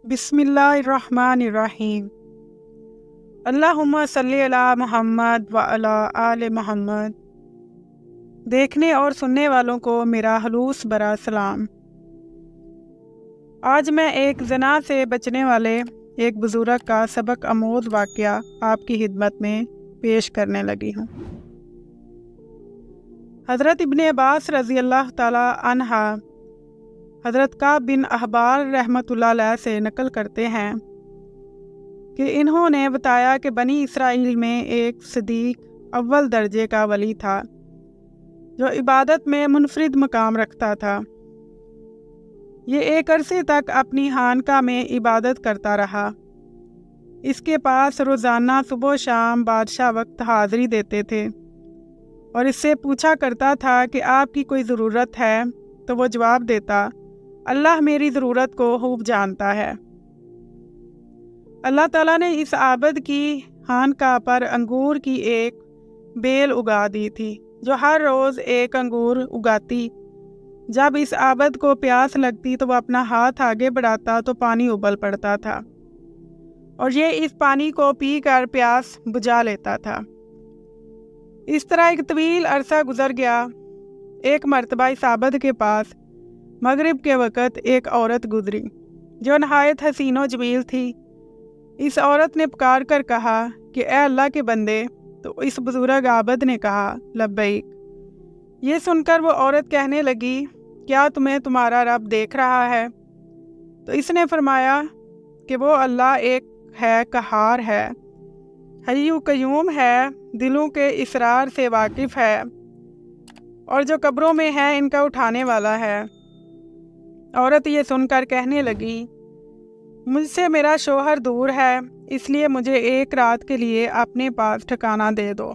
बिस्मिल्लाहिर्रहमानिर्रहीम। अल्लाहुम्मा सल्ली अला मुहम्मद व अला आले मुहम्मद। देखने और सुनने वालों को मेरा खलूस बरा सलाम। आज मैं एक ज़ना से बचने वाले एक बुज़ुर्ग का सबक आमोद वाक़या आपकी खिदमत में पेश करने लगी हूँ। हज़रत इब्ने अब्बास रज़ी अल्लाह ताला अन्हा हज़रत काब बिन अहबार रहमतुल्लाह अलैह से नकल करते हैं कि इन्होंने बताया कि बनी इसराइल में एक सदीक अव्वल दर्जे का वली था जो इबादत में मुनफरिद मकाम रखता था। ये एक अरसे तक अपनी खानका में इबादत करता रहा। इसके पास रोज़ाना सुबह शाम बादशाह वक्त हाज़री देते थे और इससे पूछा करता था कि आपकी कोई ज़रूरत है, तो वो जवाब देता, अल्लाह मेरी ज़रूरत को खूब जानता है। अल्लाह ताला ने इस आबद की खानका पर अंगूर की एक बेल उगा दी थी जो हर रोज़ एक अंगूर उगाती। जब इस आबद को प्यास लगती तो वह अपना हाथ आगे बढ़ाता तो पानी उबल पड़ता था और ये इस पानी को पी कर प्यास बुझा लेता था। इस तरह एक तवील अरसा गुजर गया। एक मर्तबा इस आबद के पास मगरिब के वक़्त एक औरत गुजरी जो नहायत हसीन व जमील थी। इस औरत ने पुकार कर कहा कि ए अल्लाह के बंदे। तो इस बुजुर्ग आबद ने कहा, लब्बैक। ये सुनकर वो औरत कहने लगी, क्या तुम्हें तुम्हारा रब देख रहा है? तो इसने फरमाया कि वो अल्लाह एक है, कहार है, हय्यु कय्यूम है, दिलों के इसरार से वाकिफ़ है और जो कब्रों में है इनका उठाने वाला है। औरत ये सुनकर कहने लगी, मुझसे मेरा शोहर दूर है, इसलिए मुझे एक रात के लिए अपने पास ठिकाना दे दो।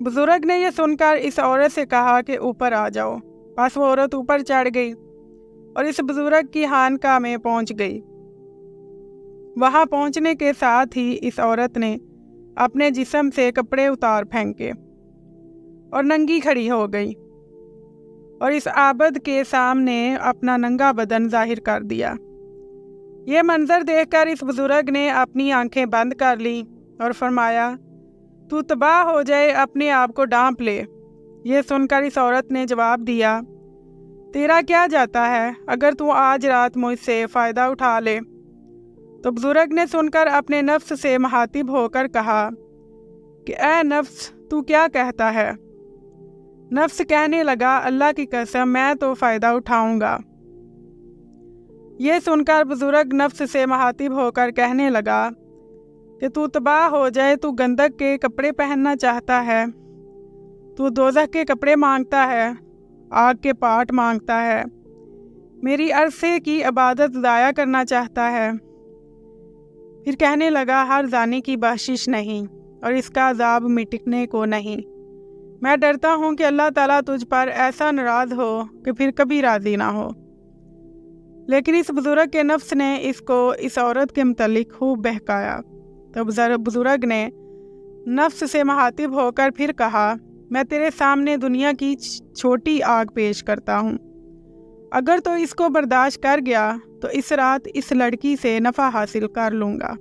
बुजुर्ग ने यह सुनकर इस औरत से कहा कि ऊपर आ जाओ। बस वो औरत ऊपर चढ़ गई और इस बुजुर्ग की खानका में पहुंच गई। वहां पहुंचने के साथ ही इस औरत ने अपने जिस्म से कपड़े उतार फेंके और नंगी खड़ी हो गई और इस आबद के सामने अपना नंगा बदन जाहिर कर दिया। ये मंजर देखकर इस बुजुर्ग ने अपनी आंखें बंद कर ली और फरमाया, तू तबाह हो जाए, अपने आप को डांप ले। ये सुनकर इस औरत ने जवाब दिया, तेरा क्या जाता है, अगर तू आज रात मुझसे फ़ायदा उठा ले। तो बुजुर्ग ने सुनकर अपने नफ्स से मुखातिब होकर कहा कि ए नफ्स, तू क्या कहता है? नफ्स कहने लगा, अल्लाह की कसम, मैं तो फ़ायदा उठाऊंगा। ये सुनकर बुजुर्ग नफ्स से मुखातिब होकर कहने लगा कि तू तबाह हो जाए, तू गंदक के कपड़े पहनना चाहता है, तू दोज़ख के कपड़े मांगता है, आग के पाट मांगता है, मेरी अरसे की इबादत ज़ाया करना चाहता है। फिर कहने लगा, हर जाने की बख्शिश नहीं और इसका अज़ाब मिटने को नहीं। मैं डरता हूँ कि अल्लाह ताला तुझ पर ऐसा नाराज़ हो कि फिर कभी राज़ी ना हो। लेकिन इस बुजुर्ग के नफ्स ने इसको इस औरत के मुतल्लिक खूब बहकाया। तो बुजुर्ग ने नफ्स से मुखातिब होकर फिर कहा, मैं तेरे सामने दुनिया की छोटी आग पेश करता हूँ। अगर तो इसको बर्दाश्त कर गया तो इस रात इस लड़की से नफ़ा हासिल कर लूँगा।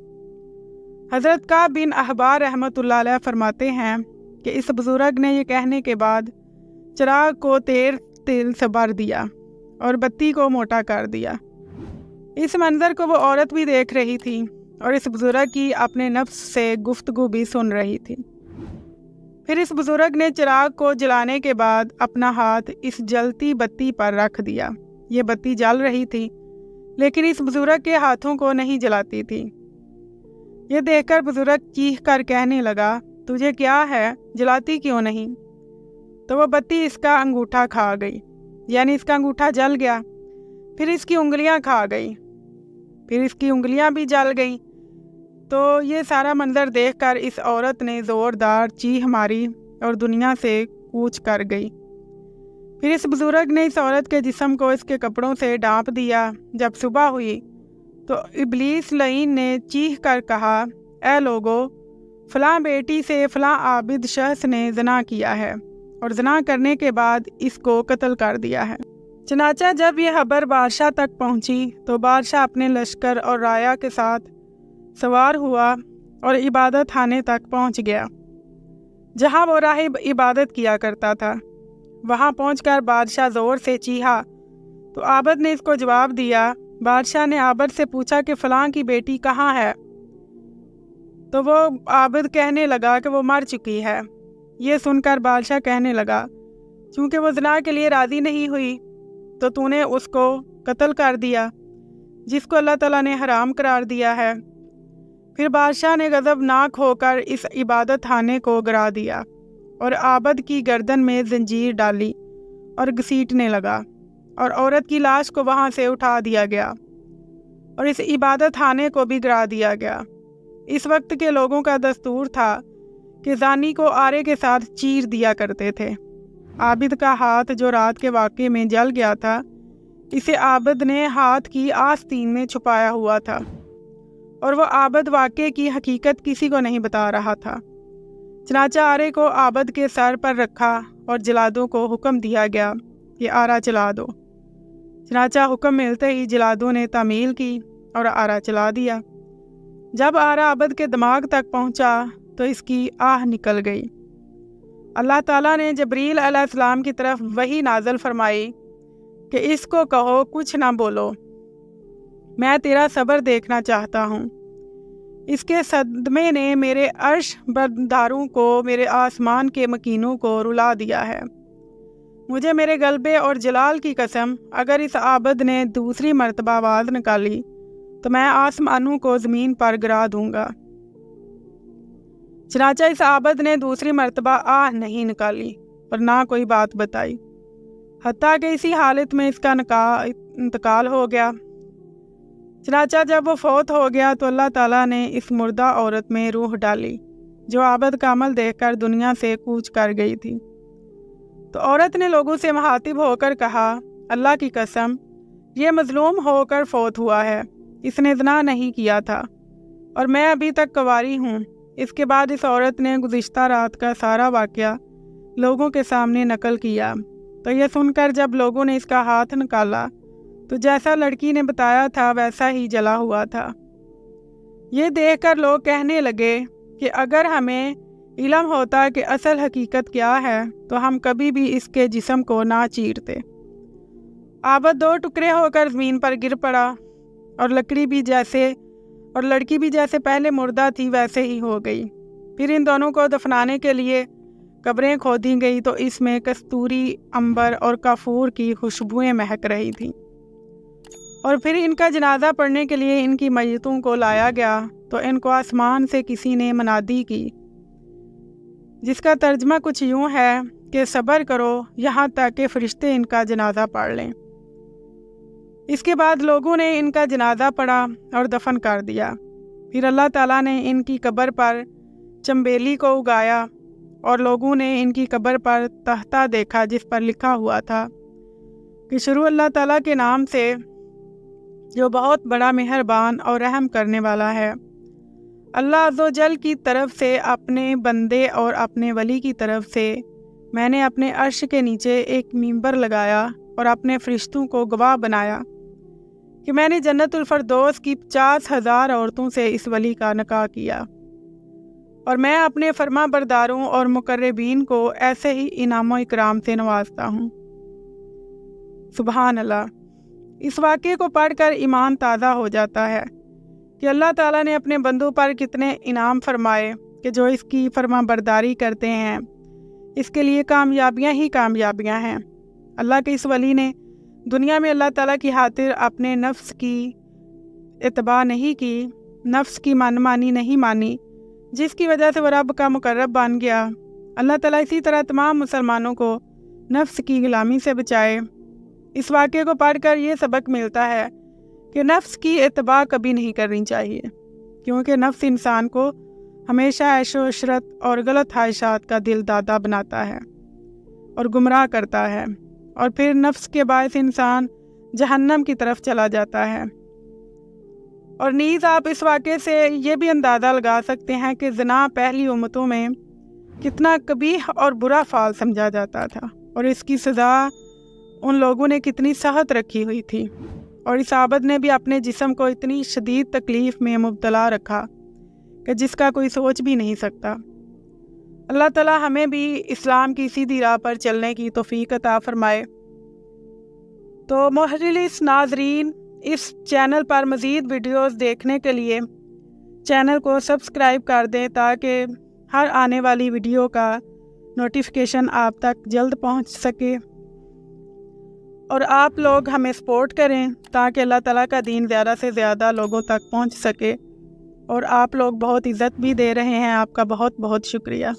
हज़रत काब बिन अहबार रहमतुल्लाह अलैह फरमाते हैं कि इस बुजुर्ग ने यह कहने के बाद चिराग को तेल से भर दिया और बत्ती को मोटा कर दिया। इस मंजर को वो औरत भी देख रही थी और इस बुजुर्ग की अपने नफ्स से गुफ्तगू भी सुन रही थी। फिर इस बुजुर्ग ने चिराग को जलाने के बाद अपना हाथ इस जलती बत्ती पर रख दिया। ये बत्ती जल रही थी लेकिन इस बुजुर्ग के हाथों को नहीं जलाती थी। ये देखकर बुजुर्ग चीख कर कहने लगा, तुझे क्या है, जलाती क्यों नहीं? तो वह बत्ती इसका अंगूठा खा गई, यानी इसका अंगूठा जल गया। फिर इसकी उंगलियां खा गई, फिर इसकी उंगलियां भी जल गई। तो ये सारा मंजर देखकर इस औरत ने ज़ोरदार चीख मारी और दुनिया से कूच कर गई। फिर इस बुजुर्ग ने इस औरत के जिस्म को इसके कपड़ों से ढांप दिया। जब सुबह हुई तो इब्लीस लईन ने चीख कर कहा, ए लोगो, फ़लाँ बेटी से फ़लाँ आबिद शख्स ने ज़ना किया है और ज़ना करने के बाद इसको कत्ल कर दिया है। चनाचा जब ये खबर बादशाह तक पहुंची तो बादशाह अपने लश्कर और राया के साथ सवार हुआ और इबादत खाने तक पहुंच गया, जहां वो राहिब इबादत किया करता था। वहां पहुंचकर बादशाह ज़ोर से चीहा तो आबद ने इसको जवाब दिया। बादशाह ने आबद से पूछा कि फ़लाँ की बेटी कहाँ है, तो वो आबद कहने लगा कि वो मर चुकी है। ये सुनकर बादशाह कहने लगा, चूँकि वो ज़िना के लिए राज़ी नहीं हुई तो तूने उसको कत्ल कर दिया, जिसको अल्लाह ताला ने हराम करार दिया है। फिर बादशाह ने गज़बनाक होकर इस इबादत खाने को गिरा दिया और आबद की गर्दन में जंजीर डाली और घसीटने लगा, और औरत की लाश को वहाँ से उठा दिया गया और इस इबादत खाने को भी गिरा दिया गया। इस वक्त के लोगों का दस्तूर था कि ज़ानी को आरे के साथ चीर दिया करते थे। आबिद का हाथ जो रात के वाक़े में जल गया था, इसे आबद ने हाथ की आस्तीन में छुपाया हुआ था, और वो आबद वाक़े की हकीकत किसी को नहीं बता रहा था। चनाचा आरे को आबद के सर पर रखा और जलादों को हुक्म दिया गया कि आरा चला दो। चनाचा हुक्म मिलते ही जलादों ने तामील की और आरा चला दिया। जब आरा आबद के दिमाग तक पहुंचा तो इसकी आह निकल गई। अल्लाह ताला ने जबरील अलैहिस्सलाम की तरफ वही नाज़िल फरमाई कि इसको कहो कुछ ना बोलो, मैं तेरा सब्र देखना चाहता हूँ। इसके सदमे ने मेरे अर्श बरदारों को, मेरे आसमान के मकीनों को रुला दिया है। मुझे मेरे गलबे और जलाल की कसम, अगर इस आबद ने दूसरी मर्तबा आवाज़ निकाली तो मैं आसमानों को ज़मीन पर गिरा दूंगा। चनाचा इस आबद ने दूसरी मर्तबा आह नहीं निकाली और ना कोई बात बताई, हत्ता कि इसी हालत में इसका इंतकाल हो गया। चनाचा जब वो फौत हो गया तो अल्लाह ताला ने इस मुर्दा औरत में रूह डाली, जो आबद का अमल देखकर दुनिया से कूच कर गई थी। तो औरत ने लोगों से मुखातिब होकर कहा, अल्लाह की कसम, ये मजलूम होकर फौत हुआ है, इसने ज़िना नहीं किया था और मैं अभी तक कुंवारी हूँ। इसके बाद इस औरत ने गुज़िश्ता रात का सारा वाक़या लोगों के सामने नकल किया। तो यह सुनकर जब लोगों ने इसका हाथ निकाला तो जैसा लड़की ने बताया था वैसा ही जला हुआ था। ये देखकर लोग कहने लगे कि अगर हमें इल्म होता कि असल हकीकत क्या है तो हम कभी भी इसके जिस्म को ना चीरते। आबद दो टुकड़े होकर ज़मीन पर गिर पड़ा और लड़की भी जैसे पहले मुर्दा थी वैसे ही हो गई। फिर इन दोनों को दफनाने के लिए कब्रें खोदी गई तो इसमें कस्तूरी, अंबर और काफूर की खुशबुएं महक रही थीं। और फिर इनका जनाजा पढ़ने के लिए इनकी मैयतों को लाया गया तो इनको आसमान से किसी ने मनादी की, जिसका तर्जमा कुछ यूँ है कि सब्र करो यहाँ तक कि फरिश्ते इनका जनाजा पढ़ लें। इसके बाद लोगों ने इनका जनाजा पढ़ा और दफन कर दिया। फिर अल्लाह ताला ने इनकी कब्र पर चंबेली को उगाया और लोगों ने इनकी कब्र पर तख्ता देखा जिस पर लिखा हुआ था कि शुरू अल्लाह ताला के नाम से जो बहुत बड़ा मेहरबान और रहम करने वाला है। अल्लाह अज़्ज़ो जल की तरफ से अपने बंदे और अपने वली की तरफ से मैंने अपने अर्श के नीचे एक मिंबर लगाया और अपने फरिश्तों को गवाह बनाया कि मैंने जन्नतुल फरदौस की 50,000 औरतों से इस वली का निकाह किया, और मैं अपने फरमा बरदारों और मुकर्रबीन को ऐसे ही इनाम इकराम से नवाजता हूँ। सुबहान अल्लाह। इस वाक़े को पढ़कर ईमान ताज़ा हो जाता है कि अल्लाह ताला ने अपने बंदों पर कितने इनाम फरमाए कि जो इसकी फरमा बरदारी करते हैं इसके लिए कामयाबियाँ ही कामयाबियाँ हैं। अल्लाह के इस वली ने दुनिया में अल्लाह ताला की खातिर अपने नफ्स की इत्तबा नहीं की, नफ्स की मनमानी नहीं मानी, जिसकी वजह से वह रब का मुकर्रब बन गया। अल्लाह ताला इसी तरह तमाम मुसलमानों को नफ्स की गुलामी से बचाए। इस वाक़े को पढ़कर ये सबक मिलता है कि नफ्स की इत्तबा कभी नहीं करनी चाहिए, क्योंकि नफ्स इंसान को हमेशा ऐशो इशरत और गलत ख्वाहिशात का दिल दादा बनाता है और गुमराह करता है, और फिर नफ्स के बायस इंसान जहन्नम की तरफ चला जाता है। और नीज़ आप इस वाक़े से ये भी अंदाज़ा लगा सकते हैं कि ज़िना पहली उम्मतों में कितना कबीह और बुरा फ़ाल समझा जाता था, और इसकी सज़ा उन लोगों ने कितनी सहत रखी हुई थी और इस आबद ने भी अपने जिस्म को इतनी शदीद तकलीफ़ में मुब्तला रखा कि जिसका कोई सोच भी नहीं सकता। अल्लाह ताला हमें भी इस्लाम की सीधी राह पर चलने की तौफीक अता फरमाए। तो मोहतरम नाज़रीन, इस चैनल पर मज़ीद वीडियोस देखने के लिए चैनल को सब्सक्राइब कर दें ताकि हर आने वाली वीडियो का नोटिफिकेशन आप तक जल्द पहुंच सके और आप लोग हमें सपोर्ट करें ताकि अल्लाह ताला का दीन ज़्यादा से ज़्यादा लोगों तक पहुंच सके। और आप लोग बहुत इज़्ज़त भी दे रहे हैं, आपका बहुत बहुत शुक्रिया।